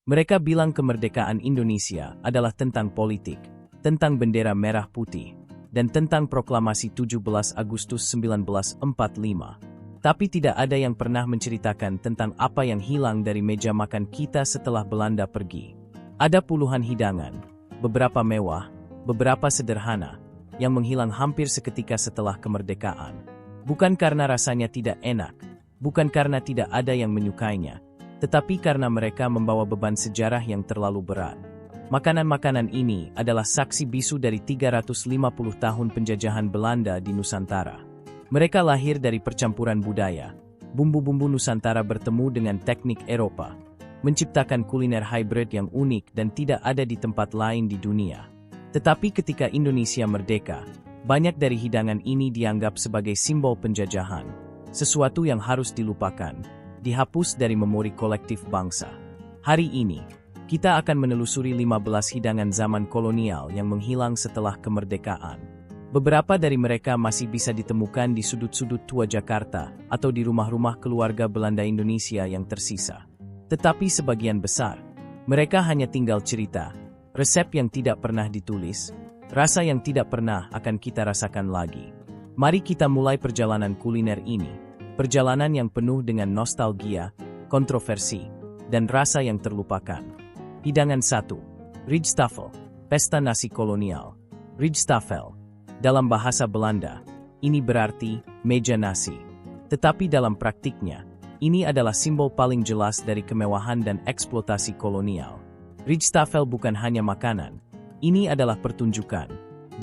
Mereka bilang kemerdekaan Indonesia adalah tentang politik, tentang bendera merah putih, dan tentang proklamasi 17 Agustus 1945. Tapi tidak ada yang pernah menceritakan tentang apa yang hilang dari meja makan kita setelah Belanda pergi. Ada puluhan hidangan, beberapa mewah, beberapa sederhana, yang menghilang hampir seketika setelah kemerdekaan. Bukan karena rasanya tidak enak, bukan karena tidak ada yang menyukainya, tetapi karena mereka membawa beban sejarah yang terlalu berat. Makanan-makanan ini adalah saksi bisu dari 350 tahun penjajahan Belanda di Nusantara. Mereka lahir dari percampuran budaya. Bumbu-bumbu Nusantara bertemu dengan teknik Eropa, menciptakan kuliner hybrid yang unik dan tidak ada di tempat lain di dunia. Tetapi ketika Indonesia merdeka, banyak dari hidangan ini dianggap sebagai simbol penjajahan, sesuatu yang harus dilupakan, dihapus dari memori kolektif bangsa. Hari ini, kita akan menelusuri 15 hidangan zaman kolonial yang menghilang setelah kemerdekaan. Beberapa dari mereka masih bisa ditemukan di sudut-sudut tua Jakarta atau di rumah-rumah keluarga Belanda Indonesia yang tersisa. Tetapi sebagian besar, mereka hanya tinggal cerita, resep yang tidak pernah ditulis, rasa yang tidak pernah akan kita rasakan lagi. Mari kita mulai perjalanan kuliner ini, perjalanan yang penuh dengan nostalgia, kontroversi, dan rasa yang terlupakan. Hidangan 1. Rijsttafel, pesta nasi kolonial. Rijsttafel, dalam bahasa Belanda, ini berarti meja nasi. Tetapi dalam praktiknya, ini adalah simbol paling jelas dari kemewahan dan eksploitasi kolonial. Rijsttafel bukan hanya makanan, ini adalah pertunjukan,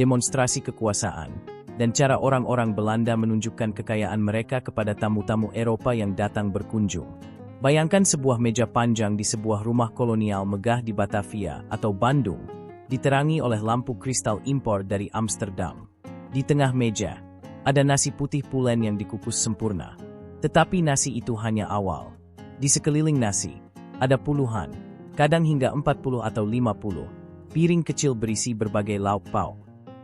demonstrasi kekuasaan, dan cara orang-orang Belanda menunjukkan kekayaan mereka kepada tamu-tamu Eropa yang datang berkunjung. Bayangkan sebuah meja panjang di sebuah rumah kolonial megah di Batavia atau Bandung, diterangi oleh lampu kristal impor dari Amsterdam. Di tengah meja, ada nasi putih pulen yang dikukus sempurna. Tetapi nasi itu hanya awal. Di sekeliling nasi, ada puluhan, kadang hingga 40 atau 50, piring kecil berisi berbagai lauk pauk.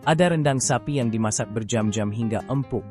Ada rendang sapi yang dimasak berjam-jam hingga empuk,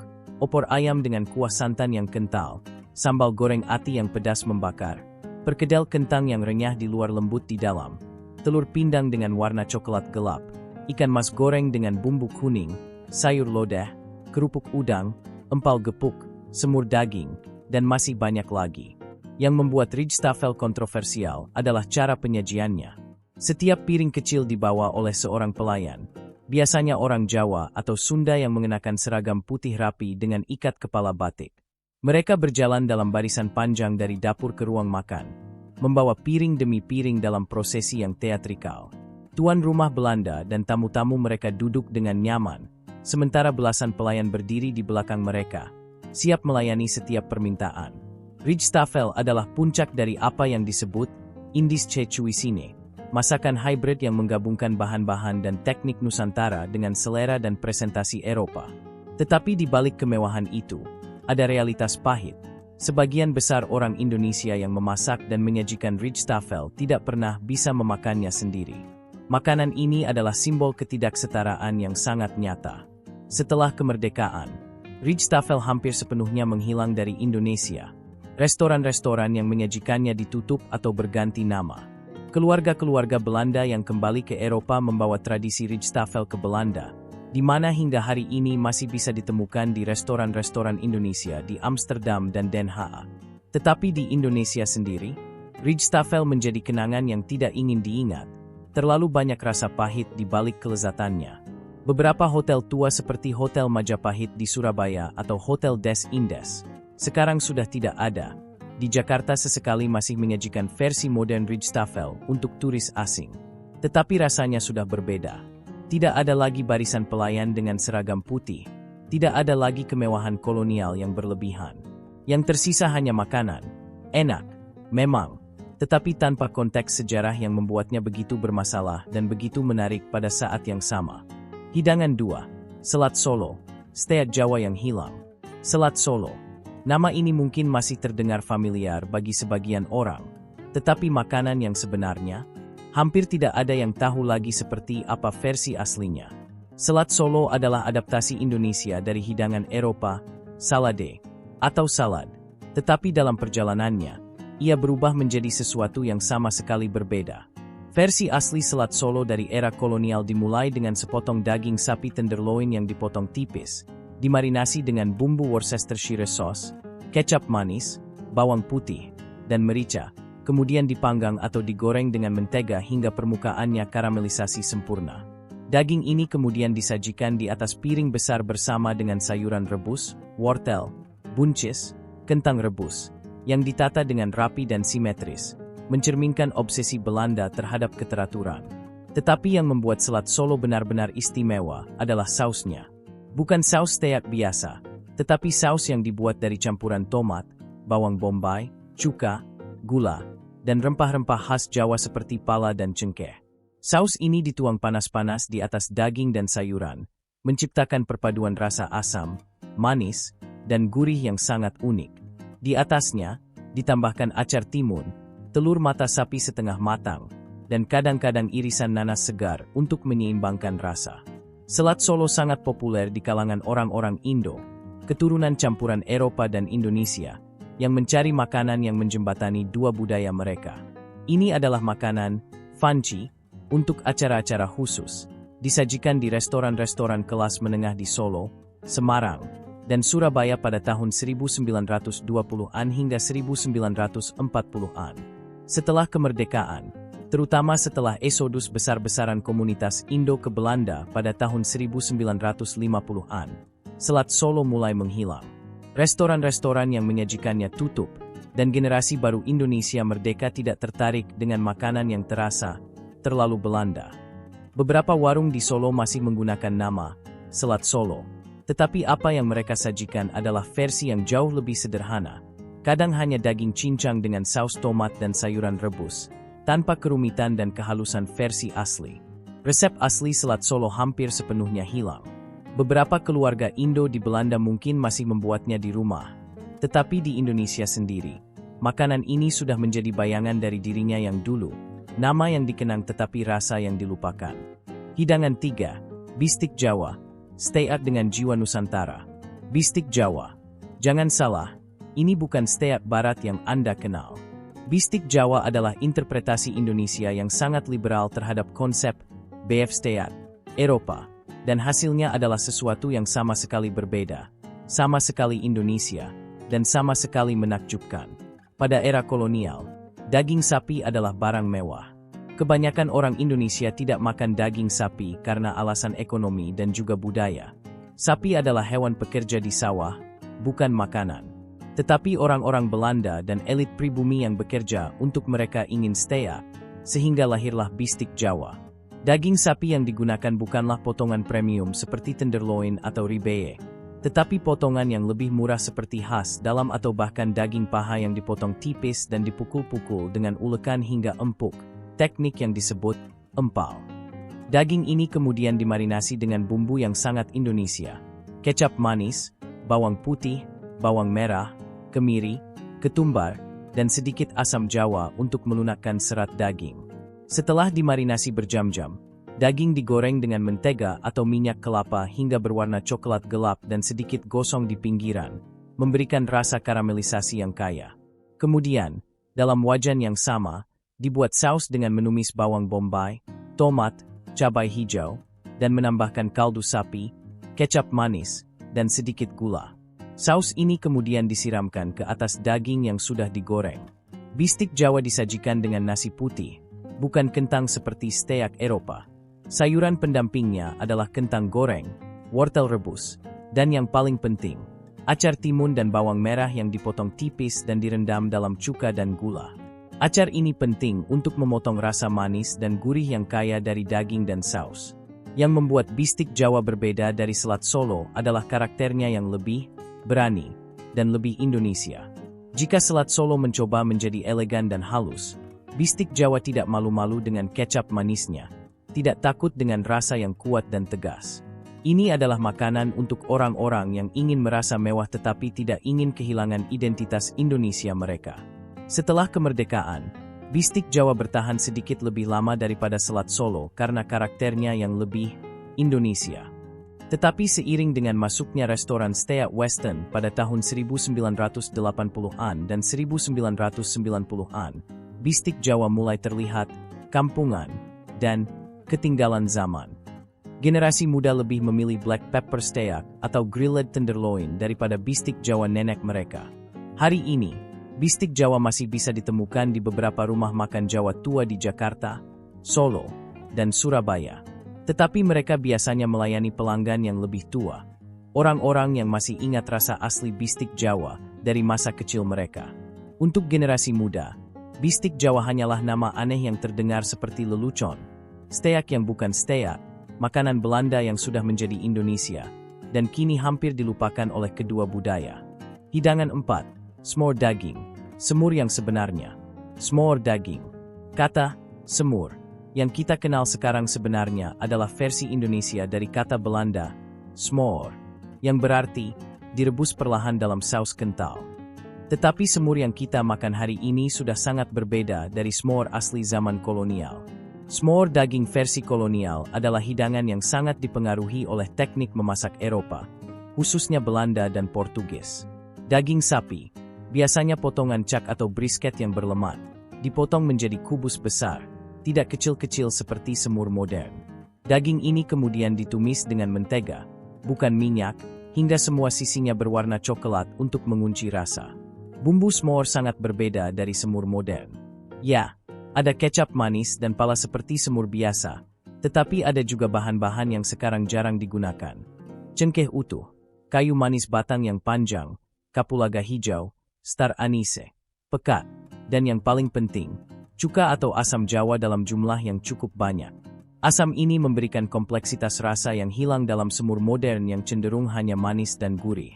opor ayam dengan kuah santan yang kental, sambal goreng ati yang pedas membakar, perkedel kentang yang renyah di luar lembut di dalam, telur pindang dengan warna coklat gelap, ikan mas goreng dengan bumbu kuning, sayur lodeh, kerupuk udang, empal gepuk, semur daging, dan masih banyak lagi. Yang membuat Rijsttafel kontroversial adalah cara penyajiannya. Setiap piring kecil dibawa oleh seorang pelayan, biasanya orang Jawa atau Sunda yang mengenakan seragam putih rapi dengan ikat kepala batik. Mereka berjalan dalam barisan panjang dari dapur ke ruang makan, membawa piring demi piring dalam prosesi yang teatrikal. Tuan rumah Belanda dan tamu-tamu mereka duduk dengan nyaman, sementara belasan pelayan berdiri di belakang mereka, siap melayani setiap permintaan. Rijsttafel adalah puncak dari apa yang disebut indische cuisine, masakan hybrid yang menggabungkan bahan-bahan dan teknik Nusantara dengan selera dan presentasi Eropa. Tetapi di balik kemewahan itu, ada realitas pahit. Sebagian besar orang Indonesia yang memasak dan menyajikan Rijsttafel tidak pernah bisa memakannya sendiri. Makanan ini adalah simbol ketidaksetaraan yang sangat nyata. Setelah kemerdekaan, Rijsttafel hampir sepenuhnya menghilang dari Indonesia. Restoran-restoran yang menyajikannya ditutup atau berganti nama. Keluarga-keluarga Belanda yang kembali ke Eropa membawa tradisi Rijsttafel ke Belanda, di mana hingga hari ini masih bisa ditemukan di restoran-restoran Indonesia di Amsterdam dan Den Haag. Tetapi di Indonesia sendiri, Rijsttafel menjadi kenangan yang tidak ingin diingat. Terlalu banyak rasa pahit di balik kelezatannya. Beberapa hotel tua seperti Hotel Majapahit di Surabaya atau Hotel Des Indes sekarang sudah tidak ada. Di Jakarta sesekali masih menyajikan versi modern Rijsttafel untuk turis asing. Tetapi rasanya sudah berbeda. Tidak ada lagi barisan pelayan dengan seragam putih. Tidak ada lagi kemewahan kolonial yang berlebihan. Yang tersisa hanya makanan. Enak, memang. Tetapi tanpa konteks sejarah yang membuatnya begitu bermasalah dan begitu menarik pada saat yang sama. Hidangan 2. Selat Solo, steak Jawa yang hilang. Selat Solo. Nama ini mungkin masih terdengar familiar bagi sebagian orang, tetapi makanan yang sebenarnya, hampir tidak ada yang tahu lagi seperti apa versi aslinya. Selat Solo adalah adaptasi Indonesia dari hidangan Eropa, salade, atau salad. Tetapi dalam perjalanannya, ia berubah menjadi sesuatu yang sama sekali berbeda. Versi asli selat Solo dari era kolonial dimulai dengan sepotong daging sapi tenderloin yang dipotong tipis, dimarinasi dengan bumbu Worcestershire sauce, kecap manis, bawang putih, dan merica, kemudian dipanggang atau digoreng dengan mentega hingga permukaannya karamelisasi sempurna. Daging ini kemudian disajikan di atas piring besar bersama dengan sayuran rebus, wortel, buncis, kentang rebus, yang ditata dengan rapi dan simetris, mencerminkan obsesi Belanda terhadap keteraturan. Tetapi yang membuat selat Solo benar-benar istimewa adalah sausnya. Bukan saus steak biasa, tetapi saus yang dibuat dari campuran tomat, bawang bombay, cuka, gula, dan rempah-rempah khas Jawa seperti pala dan cengkeh. Saus ini dituang panas-panas di atas daging dan sayuran, menciptakan perpaduan rasa asam, manis, dan gurih yang sangat unik. Di atasnya, ditambahkan acar timun, telur mata sapi setengah matang, dan kadang-kadang irisan nanas segar untuk menyeimbangkan rasa. Selat Solo sangat populer di kalangan orang-orang Indo, keturunan campuran Eropa dan Indonesia, yang mencari makanan yang menjembatani dua budaya mereka. Ini adalah makanan fanci untuk acara-acara khusus, disajikan di restoran-restoran kelas menengah di Solo, Semarang, dan Surabaya pada tahun 1920-an hingga 1940-an. Setelah kemerdekaan, terutama setelah eksodus besar-besaran komunitas Indo ke Belanda pada tahun 1950-an, selat Solo mulai menghilang. Restoran-restoran yang menyajikannya tutup, dan generasi baru Indonesia merdeka tidak tertarik dengan makanan yang terasa terlalu Belanda. Beberapa warung di Solo masih menggunakan nama Selat Solo, tetapi apa yang mereka sajikan adalah versi yang jauh lebih sederhana. Kadang hanya daging cincang dengan saus tomat dan sayuran rebus, tanpa kerumitan dan kehalusan versi asli. Resep asli selat Solo hampir sepenuhnya hilang. Beberapa keluarga Indo di Belanda mungkin masih membuatnya di rumah, tetapi di Indonesia sendiri, makanan ini sudah menjadi bayangan dari dirinya yang dulu, nama yang dikenang tetapi rasa yang dilupakan. Hidangan 3, Bistik Jawa, steak dengan jiwa Nusantara. Bistik Jawa. Jangan salah, ini bukan steak barat yang Anda kenal. Bistik Jawa adalah interpretasi Indonesia yang sangat liberal terhadap konsep beef steak Eropa, dan hasilnya adalah sesuatu yang sama sekali berbeda, sama sekali Indonesia, dan sama sekali menakjubkan. Pada era kolonial, daging sapi adalah barang mewah. Kebanyakan orang Indonesia tidak makan daging sapi karena alasan ekonomi dan juga budaya. Sapi adalah hewan pekerja di sawah, bukan makanan. Tetapi orang-orang Belanda dan elit pribumi yang bekerja untuk mereka ingin steak, sehingga lahirlah bistik Jawa. Daging sapi yang digunakan bukanlah potongan premium seperti tenderloin atau ribeye, tetapi potongan yang lebih murah seperti khas dalam atau bahkan daging paha yang dipotong tipis dan dipukul-pukul dengan ulekan hingga empuk, teknik yang disebut empal. Daging ini kemudian dimarinasi dengan bumbu yang sangat Indonesia, kecap manis, bawang putih, bawang merah, kemiri, ketumbar, dan sedikit asam Jawa untuk melunakkan serat daging. Setelah dimarinasi berjam-jam, daging digoreng dengan mentega atau minyak kelapa hingga berwarna coklat gelap dan sedikit gosong di pinggiran, memberikan rasa karamelisasi yang kaya. Kemudian, dalam wajan yang sama, dibuat saus dengan menumis bawang bombay, tomat, cabai hijau, dan menambahkan kaldu sapi, kecap manis, dan sedikit gula. Saus ini kemudian disiramkan ke atas daging yang sudah digoreng. Bistik Jawa disajikan dengan nasi putih, bukan kentang seperti steak Eropa. Sayuran pendampingnya adalah kentang goreng, wortel rebus, dan yang paling penting, acar timun dan bawang merah yang dipotong tipis dan direndam dalam cuka dan gula. Acar ini penting untuk memotong rasa manis dan gurih yang kaya dari daging dan saus. Yang membuat bistik Jawa berbeda dari selat Solo adalah karakternya yang lebih berani, dan lebih Indonesia. Jika selat Solo mencoba menjadi elegan dan halus, bistik Jawa tidak malu-malu dengan kecap manisnya, tidak takut dengan rasa yang kuat dan tegas. Ini adalah makanan untuk orang-orang yang ingin merasa mewah tetapi tidak ingin kehilangan identitas Indonesia mereka. Setelah kemerdekaan, bistik Jawa bertahan sedikit lebih lama daripada selat Solo karena karakternya yang lebih Indonesia. Tetapi seiring dengan masuknya restoran steak Western pada tahun 1980-an dan 1990-an, bistik Jawa mulai terlihat kampungan dan ketinggalan zaman. Generasi muda lebih memilih black pepper steak atau grilled tenderloin daripada bistik Jawa nenek mereka. Hari ini, bistik Jawa masih bisa ditemukan di beberapa rumah makan Jawa tua di Jakarta, Solo, dan Surabaya. Tetapi mereka biasanya melayani pelanggan yang lebih tua, orang-orang yang masih ingat rasa asli bistik Jawa dari masa kecil mereka. Untuk generasi muda, bistik Jawa hanyalah nama aneh yang terdengar seperti lelucon, steak yang bukan steak, makanan Belanda yang sudah menjadi Indonesia, dan kini hampir dilupakan oleh kedua budaya. Hidangan 4. Semur daging. Semur yang sebenarnya. Semur daging. Kata semur yang kita kenal sekarang sebenarnya adalah versi Indonesia dari kata Belanda, smoor, yang berarti direbus perlahan dalam saus kental. Tetapi semur yang kita makan hari ini sudah sangat berbeda dari semur asli zaman kolonial. Semur daging versi kolonial adalah hidangan yang sangat dipengaruhi oleh teknik memasak Eropa, khususnya Belanda dan Portugis. Daging sapi, biasanya potongan cak atau brisket yang berlemak, dipotong menjadi kubus besar, tidak kecil-kecil seperti semur modern. Daging ini kemudian ditumis dengan mentega, bukan minyak, hingga semua sisinya berwarna coklat untuk mengunci rasa. Bumbu semur sangat berbeda dari semur modern. Ya, ada kecap manis dan pala seperti semur biasa, tetapi ada juga bahan-bahan yang sekarang jarang digunakan. Cengkeh utuh, kayu manis batang yang panjang, kapulaga hijau, star anise, pekat, dan yang paling penting, cuka atau asam Jawa dalam jumlah yang cukup banyak. Asam ini memberikan kompleksitas rasa yang hilang dalam semur modern yang cenderung hanya manis dan gurih.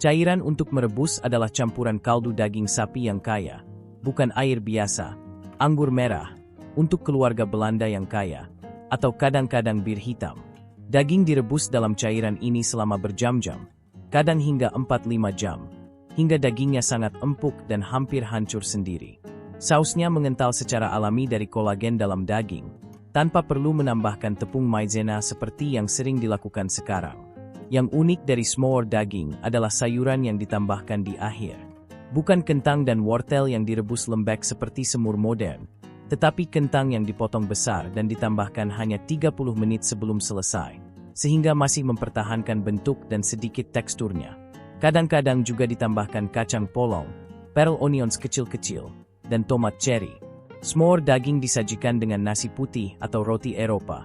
Cairan untuk merebus adalah campuran kaldu daging sapi yang kaya, bukan air biasa, anggur merah, untuk keluarga Belanda yang kaya, atau kadang-kadang bir hitam. Daging direbus dalam cairan ini selama berjam-jam, kadang hingga 4-5 jam, hingga dagingnya sangat empuk dan hampir hancur sendiri. Sausnya mengental secara alami dari kolagen dalam daging, tanpa perlu menambahkan tepung maizena seperti yang sering dilakukan sekarang. Yang unik dari semur daging adalah sayuran yang ditambahkan di akhir. Bukan kentang dan wortel yang direbus lembek seperti semur modern, tetapi kentang yang dipotong besar dan ditambahkan hanya 30 menit sebelum selesai, sehingga masih mempertahankan bentuk dan sedikit teksturnya. Kadang-kadang juga ditambahkan kacang polong, pearl onions kecil-kecil, dan tomat cherry. Semur daging disajikan dengan nasi putih atau roti Eropa,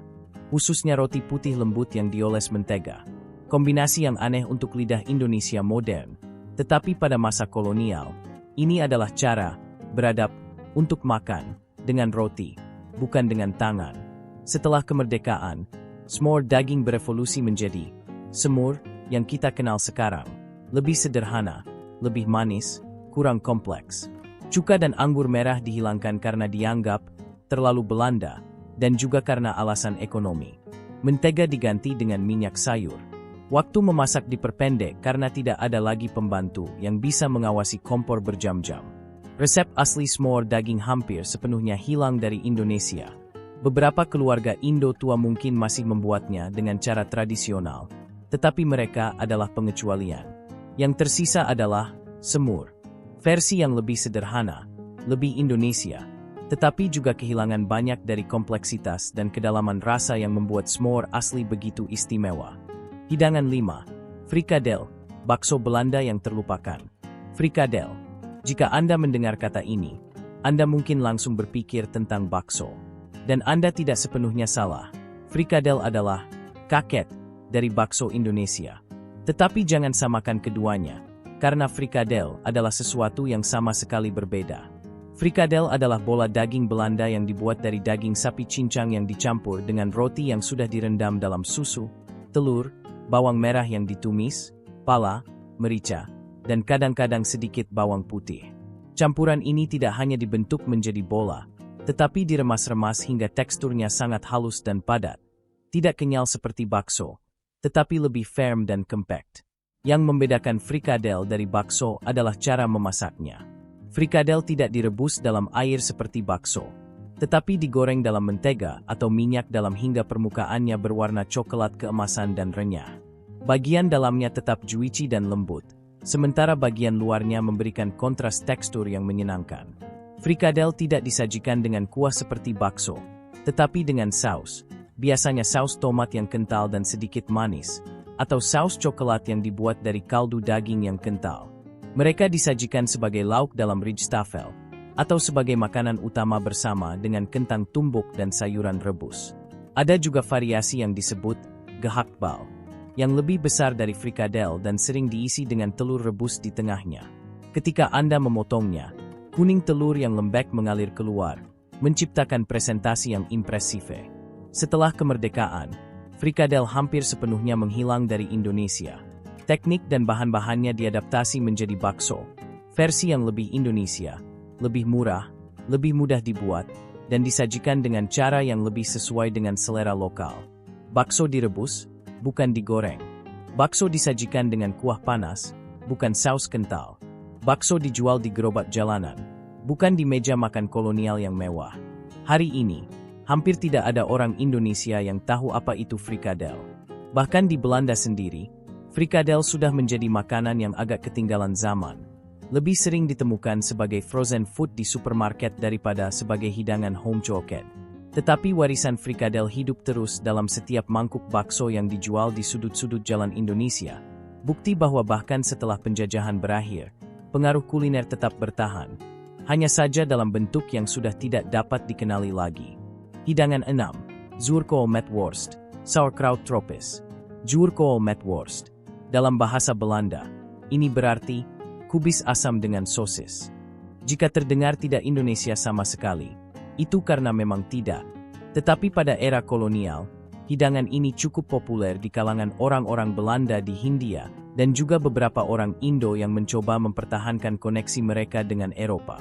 khususnya roti putih lembut yang dioles mentega. Kombinasi yang aneh untuk lidah Indonesia modern, tetapi pada masa kolonial, ini adalah cara beradab untuk makan dengan roti, bukan dengan tangan. Setelah kemerdekaan, semur daging berevolusi menjadi semur yang kita kenal sekarang, lebih sederhana, lebih manis, kurang kompleks. Cuka dan anggur merah dihilangkan karena dianggap terlalu Belanda, dan juga karena alasan ekonomi. Mentega diganti dengan minyak sayur. Waktu memasak diperpendek karena tidak ada lagi pembantu yang bisa mengawasi kompor berjam-jam. Resep asli semur daging hampir sepenuhnya hilang dari Indonesia. Beberapa keluarga Indo tua mungkin masih membuatnya dengan cara tradisional, tetapi mereka adalah pengecualian. Yang tersisa adalah semur, versi yang lebih sederhana, lebih Indonesia, tetapi juga kehilangan banyak dari kompleksitas dan kedalaman rasa yang membuat semur asli begitu istimewa. Hidangan 5. Frikadel, bakso Belanda yang terlupakan. Frikadel. Jika Anda mendengar kata ini, Anda mungkin langsung berpikir tentang bakso. Dan Anda tidak sepenuhnya salah. Frikadel adalah kakek dari bakso Indonesia. Tetapi jangan samakan keduanya, karena frikadel adalah sesuatu yang sama sekali berbeda. Frikadel adalah bola daging Belanda yang dibuat dari daging sapi cincang yang dicampur dengan roti yang sudah direndam dalam susu, telur, bawang merah yang ditumis, pala, merica, dan kadang-kadang sedikit bawang putih. Campuran ini tidak hanya dibentuk menjadi bola, tetapi diremas-remas hingga teksturnya sangat halus dan padat. Tidak kenyal seperti bakso, tetapi lebih firm dan compact. Yang membedakan frikadel dari bakso adalah cara memasaknya. Frikadel tidak direbus dalam air seperti bakso, tetapi digoreng dalam mentega atau minyak dalam hingga permukaannya berwarna coklat keemasan dan renyah. Bagian dalamnya tetap juicy dan lembut, sementara bagian luarnya memberikan kontras tekstur yang menyenangkan. Frikadel tidak disajikan dengan kuah seperti bakso, tetapi dengan saus, biasanya saus tomat yang kental dan sedikit manis, atau saus coklat yang dibuat dari kaldu daging yang kental. Mereka disajikan sebagai lauk dalam rijstafel, atau sebagai makanan utama bersama dengan kentang tumbuk dan sayuran rebus. Ada juga variasi yang disebut gehaktbal, yang lebih besar dari frikadel dan sering diisi dengan telur rebus di tengahnya. Ketika Anda memotongnya, kuning telur yang lembek mengalir keluar, menciptakan presentasi yang impresif. Setelah kemerdekaan, frikadel hampir sepenuhnya menghilang dari Indonesia. Teknik dan bahan-bahannya diadaptasi menjadi bakso, versi yang lebih Indonesia, lebih murah, lebih mudah dibuat, dan disajikan dengan cara yang lebih sesuai dengan selera lokal. Bakso direbus, bukan digoreng. Bakso disajikan dengan kuah panas, bukan saus kental. Bakso dijual di gerobak jalanan, bukan di meja makan kolonial yang mewah. Hari ini, hampir tidak ada orang Indonesia yang tahu apa itu frikadel. Bahkan di Belanda sendiri, frikadel sudah menjadi makanan yang agak ketinggalan zaman. Lebih sering ditemukan sebagai frozen food di supermarket daripada sebagai hidangan home cooked. Tetapi warisan frikadel hidup terus dalam setiap mangkuk bakso yang dijual di sudut-sudut jalan Indonesia. Bukti bahwa bahkan setelah penjajahan berakhir, pengaruh kuliner tetap bertahan. Hanya saja dalam bentuk yang sudah tidak dapat dikenali lagi. Hidangan 6. Zuurkool met worst, sauerkraut tropis. Zuurkool met worst. Dalam bahasa Belanda, ini berarti kubis asam dengan sosis. Jika terdengar tidak Indonesia sama sekali, itu karena memang tidak. Tetapi pada era kolonial, hidangan ini cukup populer di kalangan orang-orang Belanda di Hindia dan juga beberapa orang Indo yang mencoba mempertahankan koneksi mereka dengan Eropa.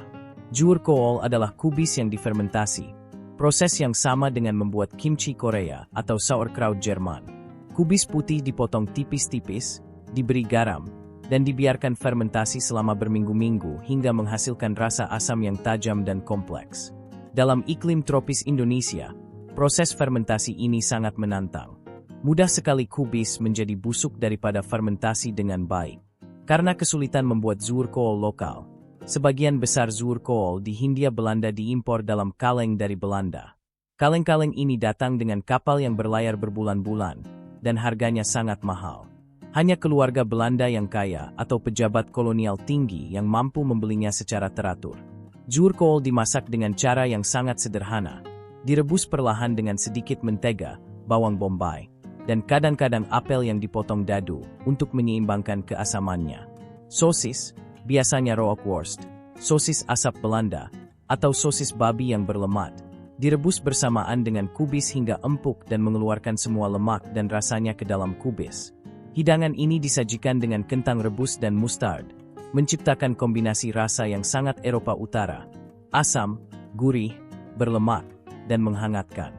Zuurkool adalah kubis yang difermentasi, proses yang sama dengan membuat kimchi Korea atau sauerkraut Jerman. Kubis putih dipotong tipis-tipis, diberi garam, dan dibiarkan fermentasi selama berminggu-minggu hingga menghasilkan rasa asam yang tajam dan kompleks. Dalam iklim tropis Indonesia, proses fermentasi ini sangat menantang. Mudah sekali kubis menjadi busuk daripada fermentasi dengan baik. Karena kesulitan membuat zuurkool lokal, sebagian besar zuurkool di Hindia Belanda diimpor dalam kaleng dari Belanda. Kaleng-kaleng ini datang dengan kapal yang berlayar berbulan-bulan, dan harganya sangat mahal. Hanya keluarga Belanda yang kaya atau pejabat kolonial tinggi yang mampu membelinya secara teratur. Zuurkool dimasak dengan cara yang sangat sederhana. Direbus perlahan dengan sedikit mentega, bawang bombay, dan kadang-kadang apel yang dipotong dadu untuk menyeimbangkan keasamannya. Sosis, biasanya rookworst, sosis asap Belanda, atau sosis babi yang berlemak, direbus bersamaan dengan kubis hingga empuk dan mengeluarkan semua lemak dan rasanya ke dalam kubis. Hidangan ini disajikan dengan kentang rebus dan mustard, menciptakan kombinasi rasa yang sangat Eropa Utara, asam, gurih, berlemak, dan menghangatkan.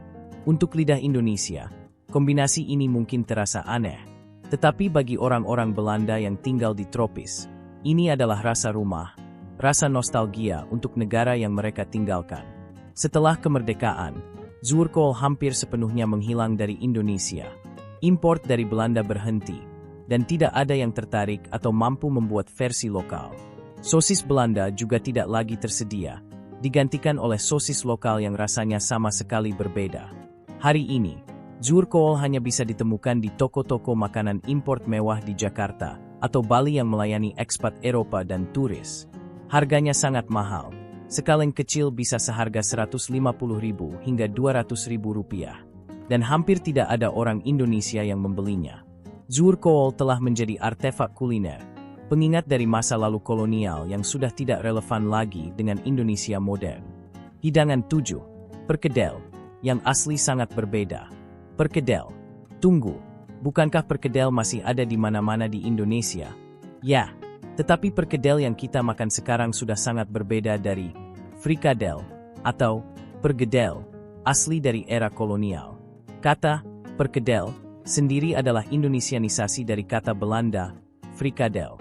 Untuk lidah Indonesia, kombinasi ini mungkin terasa aneh, tetapi bagi orang-orang Belanda yang tinggal di tropis, ini adalah rasa rumah, rasa nostalgia untuk negara yang mereka tinggalkan. Setelah kemerdekaan, zuurkool hampir sepenuhnya menghilang dari Indonesia. Import dari Belanda berhenti, dan tidak ada yang tertarik atau mampu membuat versi lokal. Sosis Belanda juga tidak lagi tersedia, digantikan oleh sosis lokal yang rasanya sama sekali berbeda. Hari ini, zuurkool hanya bisa ditemukan di toko-toko makanan import mewah di Jakarta atau Bali yang melayani ekspat Eropa dan turis. Harganya sangat mahal. Sekaleng kecil bisa seharga Rp150.000 hingga Rp200.000. Dan hampir tidak ada orang Indonesia yang membelinya. Zuurkool telah menjadi artefak kuliner, pengingat dari masa lalu kolonial yang sudah tidak relevan lagi dengan Indonesia modern. Hidangan 7. Perkedel, yang asli sangat berbeda. Perkedel. Tunggu, bukankah perkedel masih ada di mana-mana di Indonesia? Ya, tetapi perkedel yang kita makan sekarang sudah sangat berbeda dari frikadel atau pergedel, asli dari era kolonial. Kata perkedel sendiri adalah Indonesianisasi dari kata Belanda frikadel.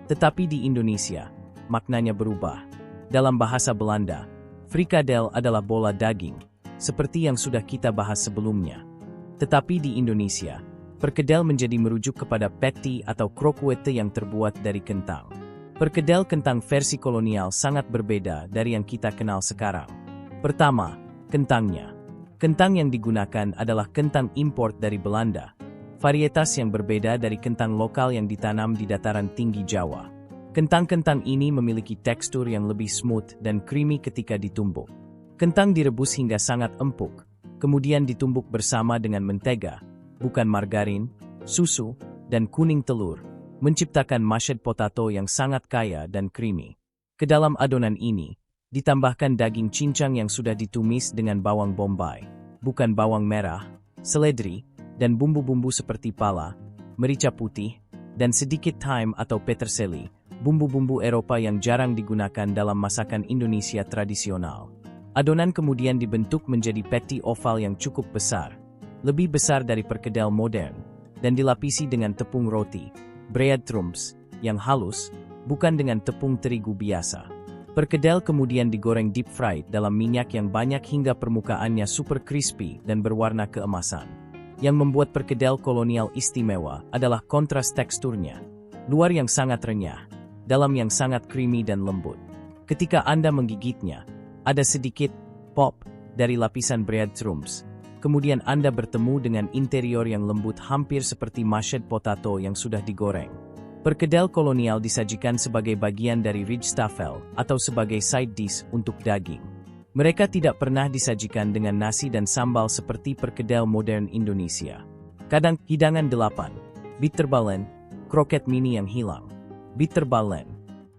Tetapi di Indonesia, maknanya berubah. Dalam bahasa Belanda, frikadel adalah bola daging, seperti yang sudah kita bahas sebelumnya. Tetapi di Indonesia, Perkedel menjadi merujuk kepada patty atau krokuete yang terbuat dari kentang. Perkedel kentang versi kolonial sangat berbeda dari yang kita kenal sekarang. Pertama, kentangnya. Kentang yang digunakan adalah kentang import dari Belanda, varietas yang berbeda dari kentang lokal yang ditanam di dataran tinggi Jawa. Kentang-kentang ini memiliki tekstur yang lebih smooth dan creamy ketika ditumbuk. Kentang direbus hingga sangat empuk, kemudian ditumbuk bersama dengan mentega, bukan margarin, susu, dan kuning telur, menciptakan mashed potato yang sangat kaya dan creamy. Ke dalam adonan ini, ditambahkan daging cincang yang sudah ditumis dengan bawang bombay, bukan bawang merah, seledri, dan bumbu-bumbu seperti pala, merica putih, dan sedikit thyme atau peterseli, bumbu-bumbu Eropa yang jarang digunakan dalam masakan Indonesia tradisional. Adonan kemudian dibentuk menjadi patty oval yang cukup besar, lebih besar dari perkedel modern, dan dilapisi dengan tepung roti, breadcrumbs, yang halus, bukan dengan tepung terigu biasa. Perkedel kemudian digoreng deep fried dalam minyak yang banyak hingga permukaannya super crispy dan berwarna keemasan. Yang membuat perkedel kolonial istimewa adalah kontras teksturnya, luar yang sangat renyah, dalam yang sangat creamy dan lembut. Ketika Anda menggigitnya, ada sedikit pop dari lapisan breadcrumbs. Kemudian Anda bertemu dengan interior yang lembut hampir seperti mashed potato yang sudah digoreng. Perkedel kolonial disajikan sebagai bagian dari rijstafel atau sebagai side dish untuk daging. Mereka tidak pernah disajikan dengan nasi dan sambal seperti perkedel modern Indonesia. Kadang hidangan 8, bitterballen, kroket mini yang hilang. Bitterballen,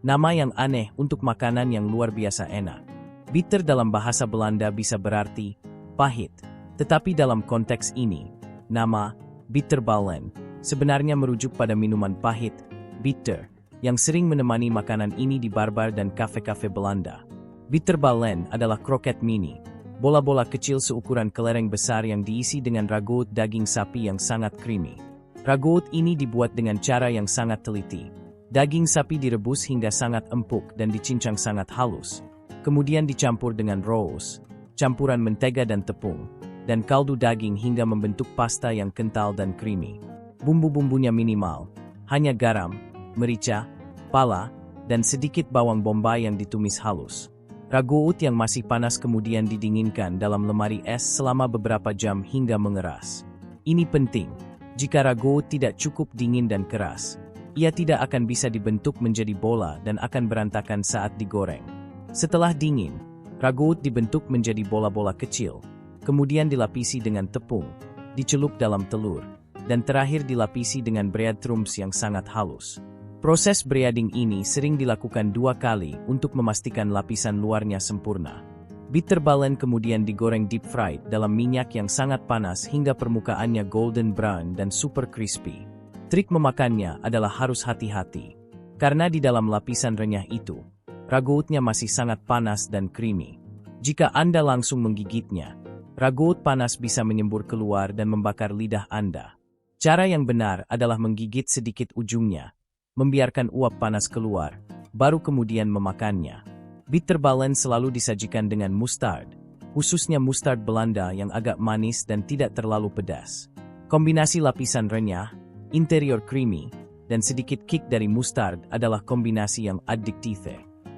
nama yang aneh untuk makanan yang luar biasa enak. Bitter dalam bahasa Belanda bisa berarti pahit, tetapi dalam konteks ini, nama bitterballen sebenarnya merujuk pada minuman pahit, bitter, yang sering menemani makanan ini di bar-bar dan kafe-kafe Belanda. Bitterballen adalah kroket mini, bola-bola kecil seukuran kelereng besar yang diisi dengan ragout daging sapi yang sangat creamy. Ragout ini dibuat dengan cara yang sangat teliti. Daging sapi direbus hingga sangat empuk dan dicincang sangat halus. Kemudian dicampur dengan rose, campuran mentega dan tepung, dan kaldu daging hingga membentuk pasta yang kental dan creamy. Bumbu-bumbunya minimal, hanya garam, merica, pala, dan sedikit bawang bombay yang ditumis halus. Ragout yang masih panas kemudian didinginkan dalam lemari es selama beberapa jam hingga mengeras. Ini penting, jika ragout tidak cukup dingin dan keras, ia tidak akan bisa dibentuk menjadi bola dan akan berantakan saat digoreng. Setelah dingin, ragout dibentuk menjadi bola-bola kecil, kemudian dilapisi dengan tepung, dicelup dalam telur, dan terakhir dilapisi dengan breadcrumbs yang sangat halus. Proses breading ini sering dilakukan 2 kali untuk memastikan lapisan luarnya sempurna. Bitterballen kemudian digoreng deep fried dalam minyak yang sangat panas hingga permukaannya golden brown dan super crispy. Trik memakannya adalah harus hati-hati, karena di dalam lapisan renyah itu, ragoutnya masih sangat panas dan creamy. Jika Anda langsung menggigitnya, ragout panas bisa menyembur keluar dan membakar lidah Anda. Cara yang benar adalah menggigit sedikit ujungnya, membiarkan uap panas keluar, baru kemudian memakannya. Bitterballen selalu disajikan dengan mustard, khususnya mustard Belanda yang agak manis dan tidak terlalu pedas. Kombinasi lapisan renyah, interior creamy, dan sedikit kick dari mustard adalah kombinasi yang addiktif.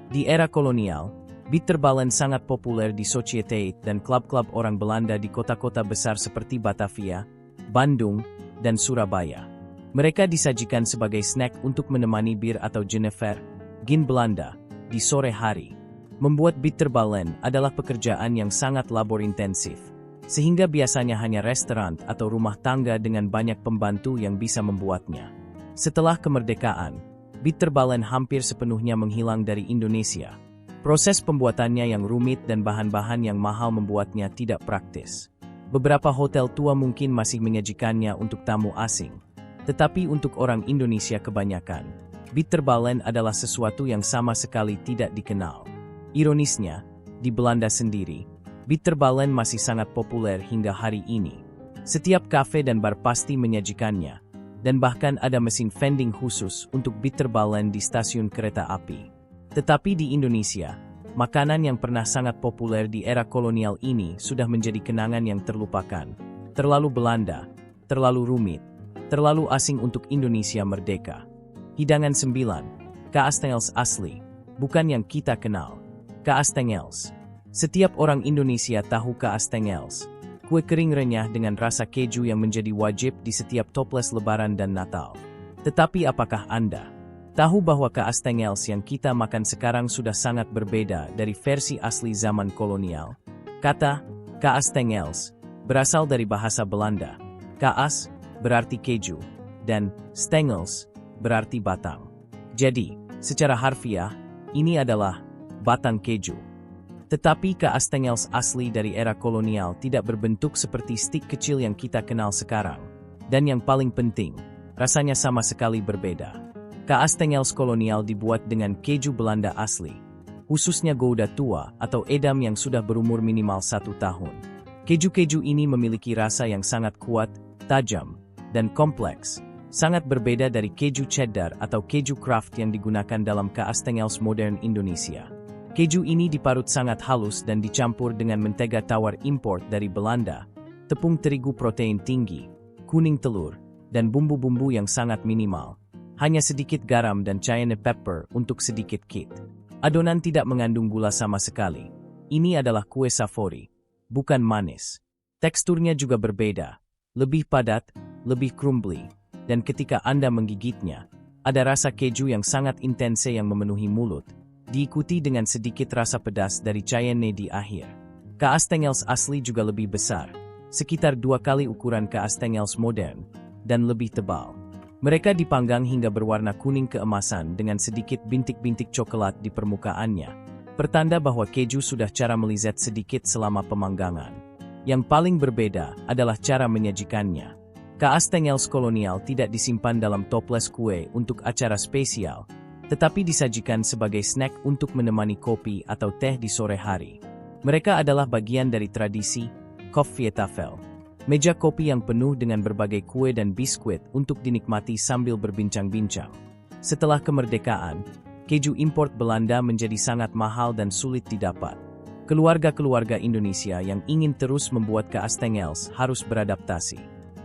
Di era kolonial, bitterballen sangat populer di society dan klub-klub orang Belanda di kota-kota besar seperti Batavia, Bandung, dan Surabaya. Mereka disajikan sebagai snack untuk menemani bir atau jenever, gin Belanda, di sore hari. Membuat bitterballen adalah pekerjaan yang sangat labor-intensif, sehingga biasanya hanya restoran atau rumah tangga dengan banyak pembantu yang bisa membuatnya. Setelah kemerdekaan, bitterballen hampir sepenuhnya menghilang dari Indonesia. Proses pembuatannya yang rumit dan bahan-bahan yang mahal membuatnya tidak praktis. Beberapa hotel tua mungkin masih menyajikannya untuk tamu asing, tetapi untuk orang Indonesia kebanyakan, bitterballen adalah sesuatu yang sama sekali tidak dikenal. Ironisnya, di Belanda sendiri, bitterballen masih sangat populer hingga hari ini. Setiap kafe dan bar pasti menyajikannya, dan bahkan ada mesin vending khusus untuk bitterballen di stasiun kereta api. Tetapi di Indonesia, makanan yang pernah sangat populer di era kolonial ini sudah menjadi kenangan yang terlupakan. Terlalu Belanda, terlalu rumit, terlalu asing untuk Indonesia merdeka. Hidangan 9. Kaastengels asli, bukan yang kita kenal. Kaastengels. Setiap orang Indonesia tahu kaastengels. Kue kering renyah dengan rasa keju yang menjadi wajib di setiap toples Lebaran dan Natal. Tetapi apakah Anda tahu bahwa kaastengels yang kita makan sekarang sudah sangat berbeda dari versi asli zaman kolonial? Kata kaastengels berasal dari bahasa Belanda. Kaas berarti keju, dan stengels berarti batang. Jadi, secara harfiah, ini adalah batang keju. Tetapi kaastengels asli dari era kolonial tidak berbentuk seperti stik kecil yang kita kenal sekarang. Dan yang paling penting, rasanya sama sekali berbeda. Kaastengels kolonial dibuat dengan keju Belanda asli, khususnya Gouda tua atau Edam yang sudah berumur minimal 1 tahun. Keju-keju ini memiliki rasa yang sangat kuat, tajam, dan kompleks, sangat berbeda dari keju cheddar atau keju Kraft yang digunakan dalam kaastengels modern Indonesia. Keju ini diparut sangat halus dan dicampur dengan mentega tawar import dari Belanda, tepung terigu protein tinggi, kuning telur, dan bumbu-bumbu yang sangat minimal. Hanya sedikit garam dan cayenne pepper untuk sedikit kick. Adonan tidak mengandung gula sama sekali. Ini adalah kue savory, bukan manis. Teksturnya juga berbeda, lebih padat, lebih crumbly, dan ketika Anda menggigitnya, ada rasa keju yang sangat intense yang memenuhi mulut, diikuti dengan sedikit rasa pedas dari cayenne di akhir. Kaastengels asli juga lebih besar, sekitar 2 kali ukuran kaastengels modern, dan lebih tebal. Mereka dipanggang hingga berwarna kuning keemasan dengan sedikit bintik-bintik coklat di permukaannya, pertanda bahwa keju sudah cara melizat sedikit selama pemanggangan. Yang paling berbeda adalah cara menyajikannya. Kaastengels kolonial tidak disimpan dalam toples kue untuk acara spesial, tetapi disajikan sebagai snack untuk menemani kopi atau teh di sore hari. Mereka adalah bagian dari tradisi Koffietafel, meja kopi yang penuh dengan berbagai kue dan biskuit untuk dinikmati sambil berbincang-bincang. Setelah kemerdekaan, keju import Belanda menjadi sangat mahal dan sulit didapat. Keluarga-keluarga Indonesia yang ingin terus membuat kaastengels harus beradaptasi.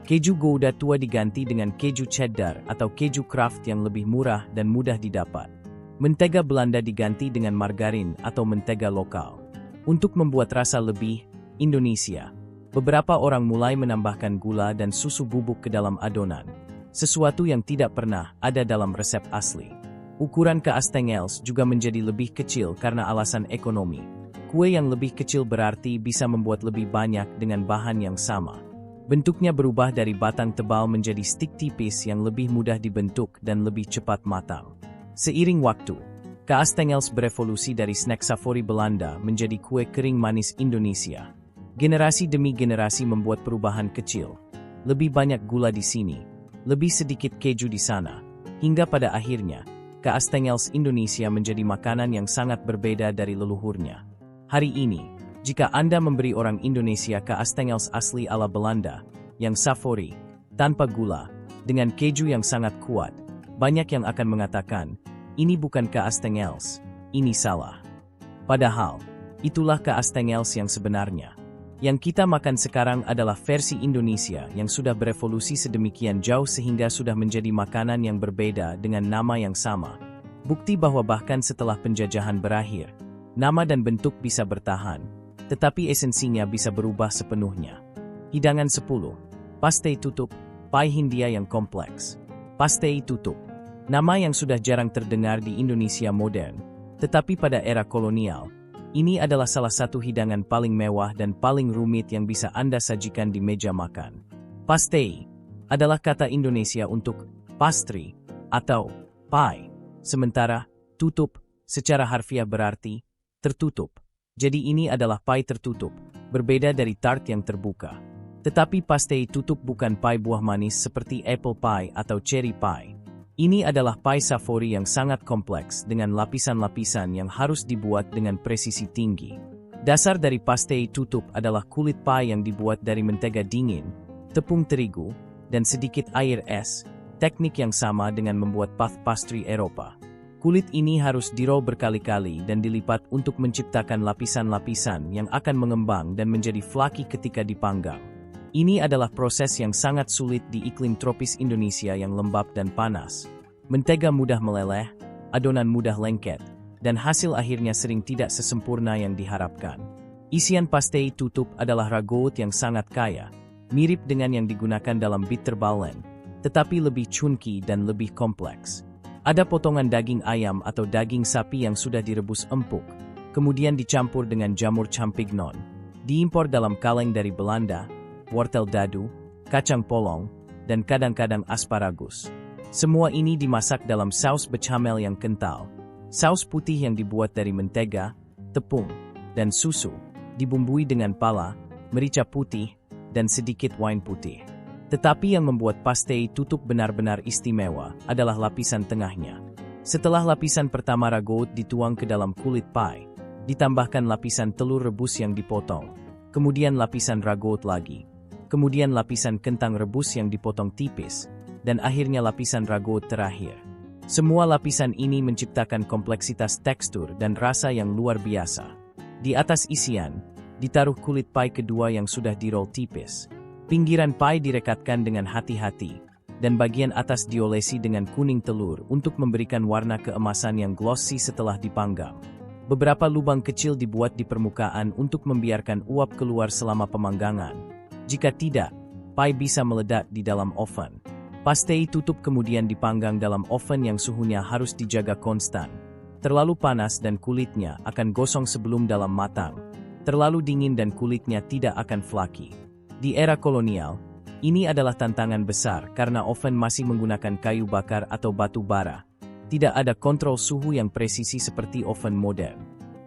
Keju Gouda tua diganti dengan keju cheddar atau keju Kraft yang lebih murah dan mudah didapat. Mentega Belanda diganti dengan margarin atau mentega lokal. Untuk membuat rasa lebih Indonesia, beberapa orang mulai menambahkan gula dan susu bubuk ke dalam adonan, sesuatu yang tidak pernah ada dalam resep asli. Ukuran kaastengels juga menjadi lebih kecil karena alasan ekonomi. Kue yang lebih kecil berarti bisa membuat lebih banyak dengan bahan yang sama. Bentuknya berubah dari batang tebal menjadi stik tipis yang lebih mudah dibentuk dan lebih cepat matang. Seiring waktu, kaastengels berevolusi dari snack savory Belanda menjadi kue kering manis Indonesia. Generasi demi generasi membuat perubahan kecil. Lebih banyak gula di sini, lebih sedikit keju di sana, hingga pada akhirnya, kaastengels Indonesia menjadi makanan yang sangat berbeda dari leluhurnya. Hari ini, jika Anda memberi orang Indonesia kaastengels asli ala Belanda, yang savory, tanpa gula, dengan keju yang sangat kuat, banyak yang akan mengatakan, ini bukan kaastengels, ini salah. Padahal, itulah kaastengels yang sebenarnya. Yang kita makan sekarang adalah versi Indonesia yang sudah berevolusi sedemikian jauh sehingga sudah menjadi makanan yang berbeda dengan nama yang sama. Bukti bahwa bahkan setelah penjajahan berakhir, nama dan bentuk bisa bertahan, tetapi esensinya bisa berubah sepenuhnya. Hidangan 10. Pastei tutup, pie Hindia yang kompleks. Pastei tutup, nama yang sudah jarang terdengar di Indonesia modern, tetapi pada era kolonial, ini adalah salah satu hidangan paling mewah dan paling rumit yang bisa Anda sajikan di meja makan. Pastei adalah kata Indonesia untuk pastry atau pie, sementara tutup secara harfiah berarti tertutup. Jadi ini adalah pie tertutup, berbeda dari tart yang terbuka. Tetapi pastei tutup bukan pie buah manis seperti apple pie atau cherry pie. Ini adalah pie savory yang sangat kompleks dengan lapisan-lapisan yang harus dibuat dengan presisi tinggi. Dasar dari pastei tutup adalah kulit pie yang dibuat dari mentega dingin, tepung terigu, dan sedikit air es, teknik yang sama dengan membuat puff pastry Eropa. Kulit ini harus di-roll berkali-kali dan dilipat untuk menciptakan lapisan-lapisan yang akan mengembang dan menjadi flaky ketika dipanggang. Ini adalah proses yang sangat sulit di iklim tropis Indonesia yang lembab dan panas. Mentega mudah meleleh, adonan mudah lengket, dan hasil akhirnya sering tidak sesempurna yang diharapkan. Isian pastei tutup adalah ragout yang sangat kaya, mirip dengan yang digunakan dalam bitterballen, tetapi lebih chunky dan lebih kompleks. Ada potongan daging ayam atau daging sapi yang sudah direbus empuk, kemudian dicampur dengan jamur champignon, diimpor dalam kaleng dari Belanda, wortel dadu, kacang polong, dan kadang-kadang asparagus. Semua ini dimasak dalam saus bechamel yang kental. Saus putih yang dibuat dari mentega, tepung, dan susu, dibumbui dengan pala, merica putih, dan sedikit wine putih. Tetapi yang membuat pastei tutup benar-benar istimewa adalah lapisan tengahnya. Setelah lapisan pertama ragout dituang ke dalam kulit pie, ditambahkan lapisan telur rebus yang dipotong, kemudian lapisan ragout lagi, kemudian lapisan kentang rebus yang dipotong tipis, dan akhirnya lapisan ragout terakhir. Semua lapisan ini menciptakan kompleksitas tekstur dan rasa yang luar biasa. Di atas isian, ditaruh kulit pie kedua yang sudah dirol tipis. Pinggiran pie direkatkan dengan hati-hati, dan bagian atas diolesi dengan kuning telur untuk memberikan warna keemasan yang glossy setelah dipanggang. Beberapa lubang kecil dibuat di permukaan untuk membiarkan uap keluar selama pemanggangan. Jika tidak, pie bisa meledak di dalam oven. Pastei tutup kemudian dipanggang dalam oven yang suhunya harus dijaga konstan. Terlalu panas dan kulitnya akan gosong sebelum dalam matang. Terlalu dingin dan kulitnya tidak akan flaky. Di era kolonial, ini adalah tantangan besar karena oven masih menggunakan kayu bakar atau batu bara. Tidak ada kontrol suhu yang presisi seperti oven modern.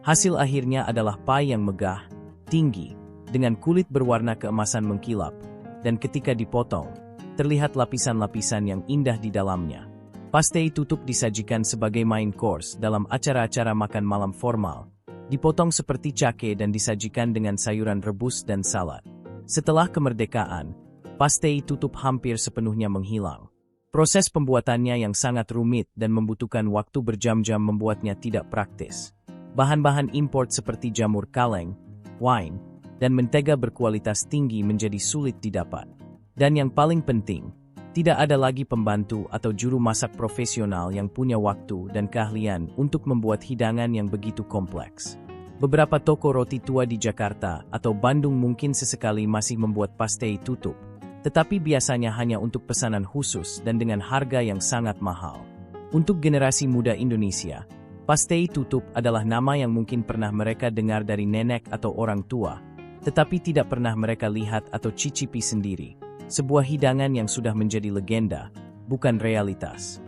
Hasil akhirnya adalah pie yang megah, tinggi, dengan kulit berwarna keemasan mengkilap, dan ketika dipotong, terlihat lapisan-lapisan yang indah di dalamnya. Pastei tutup disajikan sebagai main course dalam acara-acara makan malam formal, dipotong seperti cake dan disajikan dengan sayuran rebus dan salad. Setelah kemerdekaan, pastei tutup hampir sepenuhnya menghilang. Proses pembuatannya yang sangat rumit dan membutuhkan waktu berjam-jam membuatnya tidak praktis. Bahan-bahan import seperti jamur kaleng, wine, dan mentega berkualitas tinggi menjadi sulit didapat. Dan yang paling penting, tidak ada lagi pembantu atau juru masak profesional yang punya waktu dan keahlian untuk membuat hidangan yang begitu kompleks. Beberapa toko roti tua di Jakarta atau Bandung mungkin sesekali masih membuat pastei tutup, tetapi biasanya hanya untuk pesanan khusus dan dengan harga yang sangat mahal. Untuk generasi muda Indonesia, pastei tutup adalah nama yang mungkin pernah mereka dengar dari nenek atau orang tua, tetapi tidak pernah mereka lihat atau cicipi sendiri. Sebuah hidangan yang sudah menjadi legenda, bukan realitas.